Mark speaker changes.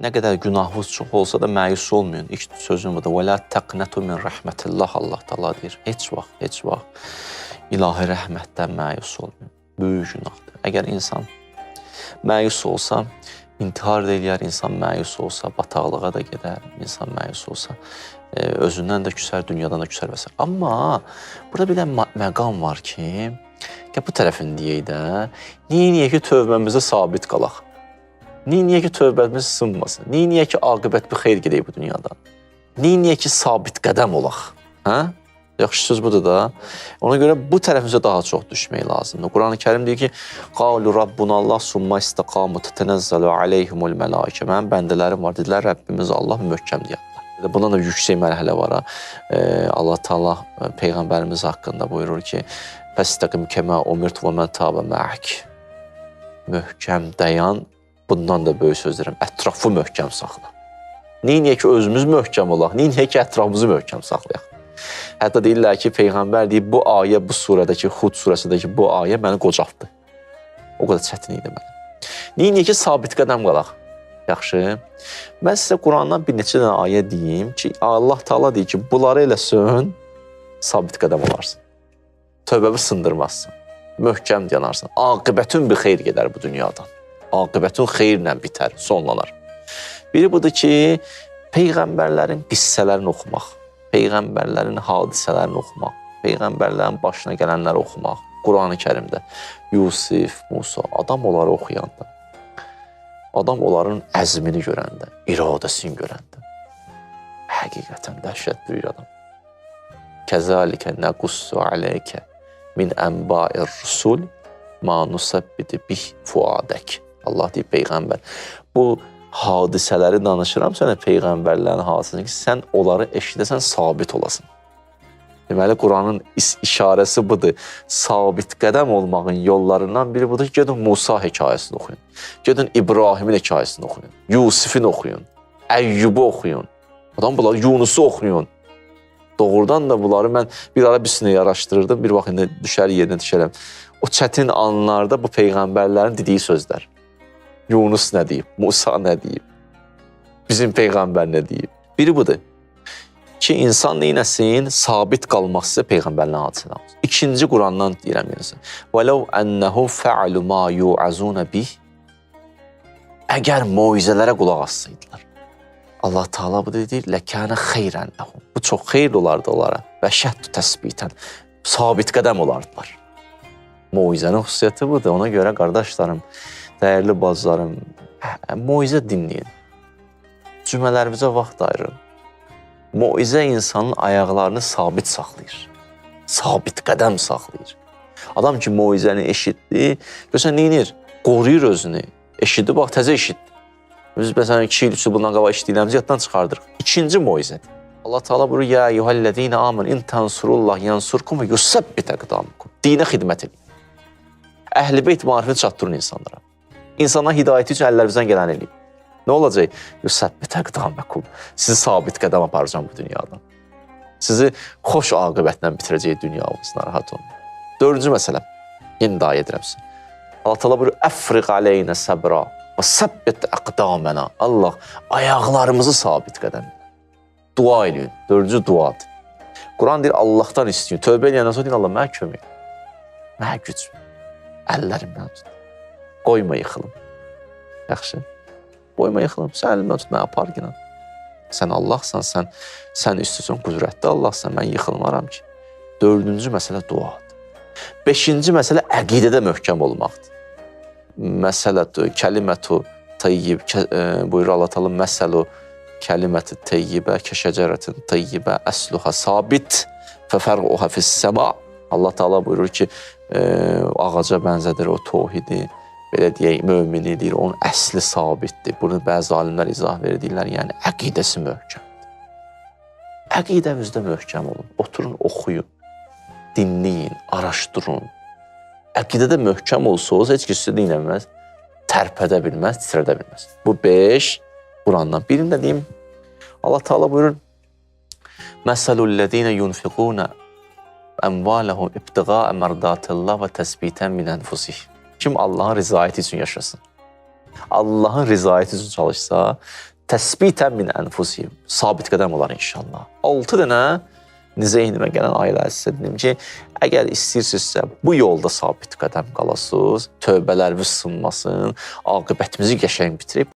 Speaker 1: nə qədər günahınız çox olsa da məyus olmayın. İlk sözüm budur. Və la taqnatu min rahmetillah, Allah Taala deyir. Heç vaxt ilahi rəhmətdən məyus olmayın. Böyük günahdır. Əgər insan məyus olsa, intihar da eləyər, insan məyus olsa, bataqlığa da gedər, insan məyus olsa, özündən də küsər, dünyadan da küsər və s. Amma burada bir də məqam var ki, bu tərəfini deyək də, niyə ki tövbəmizə sabit qalaq? Niyə ki tövbəmiz sınmasın? Niyə ki aqibət bir xeyr gedək bu dünyadan? Niyə ki sabit qədəm olaq? Yaxşı söz budur da. Ona görə bu tərəfimizə daha çox düşmək lazımdır. Quran-ı Kərim deyir ki, qalu rabbunallah summa istaqamu tətanazzalu alayhimul mələikə. Mənim bəndələrim var, dedilər Rəbbimiz Allah möhkəm deyirlər. Bundan da yüksək mərhələ var. Allah Taala peyğəmbərimiz haqqında buyurur ki, fəstəqim kəmə umirtu və mən təbə ma'ak. Möhkəm dayan. Bundan da böyük söz deyirəm. Ətrafı möhkəm saxla. Niyə ki özümüz möhkəm olaq? Niyə ki ətrafımızı möhkəm saxlayaq? Hətta deyirlər ki, Peyğəmbər deyib, bu ayə, bu surədəki, Hud surəsindəki bu ayə məni qocaltdı. O qədər çətin idi mənə. Niyə ki, sabit qədəm qalaq? Yaxşı. Mən sizə Qurandan bir neçə dənə ayə deyim ki, Allah Taala deyir ki, bunları eləsən, sabit qədəm olarsın. Tövbəvi sındırmazsın. Möhkəm yanarsın. Aqibətin bir xeyr gedər bu dünyadan. Aqibətin xeyrlə bitər, sonlanar. Biri budur ki, Peyğəmbərlərin qissələrini oxumaq. Peyğəmbərlərin hadisələrini oxumaq, Peyğəmbərlərin başına gələnləri oxumaq. Quran-ı Kərimdə Yusif, Musa, adam onları oxuyanda, adam onların əzmini görəndə, iradəsini görəndə, həqiqətən dəhşət böyük adam. Kəzəlikə nəqussu aleykə min ənba'ir rusul ma nusəbbiti bih fuadək. Allah deyib, Peyğəmbər, bu hadisələri danışıram sənə, Peyğəmbərlərin hadisəsini ki, sən onları eşidəsən, sabit olasın. Deməli, Quranın işarəsi budur. Sabit qədəm olmağın yollarından biri budur ki, gedin Musa hekayəsini oxuyun. Gedin İbrahimin hekayəsini oxuyun. Yusifin oxuyun. Əyyubu oxuyun. Adam bunları, Yunusu oxuyun. Doğrudan da bunları mən bir ara bir sinəyi araşdırırdım. Bir vaxt indi düşər yerinə düşərəm. O çətin anlarda bu Peyğəmbərlərin dediyi sözlər. Yunus nə deyib, Musa nə deyib, bizim Peyğəmbər nə deyib. Biri budur ki, insan neynəsin, sabit qalmaq sizə Peyğəmbərlərin hadisədən. İkinci Qurandan deyirəm yenəsə. وَلَوْ أَنَّهُمْ فَعَلُوا مَا يُعَزُونَ بِهِ. Əgər moizələrə qulaq assaydılar, Allah Taala bu deyir, لَكَانَ خَيْرًا لَهُمْ. Bu çox xeyirli olardı onlara və şəhd təsbitən, sabit qədəm olardılar. Moizənin xüsusiyyəti budur. Ona görə qardaşlarım, dəyərli bacılarım, moizə dinləyin. Cümələrimizə vaxt ayırın. Moizə insanın ayaqlarını sabit saxlayır. Sabit qədəm saxlayır. Adam ki, moizəni eşitdi, görsən, neyinir? Qoruyur özünü. Eşitdi, bax, təzə eşitdi. Biz, məsələn, 2 il, 3 il bundan qabaq eşitdiklərimizi yaddan çıxardırıq. İkinci moizədir. Allah Taala buyurur, ya eyyuhəllezine amanu in tansurullah yansurkum və yusabbit aqdamakum. Dinə xidmət edin. Əhl-i beyt marifini çatdırın insanlara. İnsanlar hidayəti üçün əllərimizdən gələn eləyib. Nə olacaq? Yusabbit aqdamakum. Sizi sabit qədəm aparacam bu dünyadan. Sizi xoş aqibətlə bitirəcək dünyamız, narahat olun. 4-cü məsələm. Yenə də ayə edirəm sizə. Allah Taala buyurur, əfriq aleynə səbra və səbbit əqdamənə. Allah, ayaqlarımızı sabit qədəm. Dua edin. 4-cü duadır. Quran deyir, Allahdan istəyin. Tövbə edəndən sonra deyir, Allah, mənə kömək. Mənə güc. Əllərimdən tut. Qoyma yıxılım. Yaxşı. Qoyma yıxılım. Sən əlimdən tut, mənə apar ki. Sən Allahsan, sən üstüsün, qüdrətli Allahsan, mən yıxılmaram ki. 4-cü məsələ duadır. 5-ci məsələ əqidədə möhkəm olmaqdır. Məsələdir, kəlimətu tayyib, buyurur Allah Taala, məsəlu kəliməti tayyibə, kəşəcərətin tayyibə, əsluha sabit, fəfərquha fis-səma. Allah Taala buyurur ki, ağaca bənzədir o tohidi, belə deyək, mömini deyir, onun əsli sabitdir. Bunu bəzi alimlər izah verirlər, yəni əqidəsi möhkəmdir. Əqidəmizdə möhkəm olun, oturun, oxuyun, dinləyin, araşdırın. Əqidədə möhkəm olsanız, heç kəs sizə dinləməz, tərpədə bilməz, titrədə bilməz. Bu 5 Qurandan. Birini də deyim, Allah Taala buyurur, Məsəlullezine yunfiquna əmvaləhum ibtiğa əmərdatillah və təsbitən min ənfusih. Kim Allahın rızayəti üçün yaşasın. Allahın rızayəti üçün çalışsa, təsbitən min ənfusihim, sabit qədəm olar inşallah. 6 dənə nizə eynimə gələn ailə sizə dedim ki, əgər istəyirsinizsə bu yolda sabit qədəm qalasınız, tövbələriniz sınmasın, aqibətimizi qəşəng bitirib,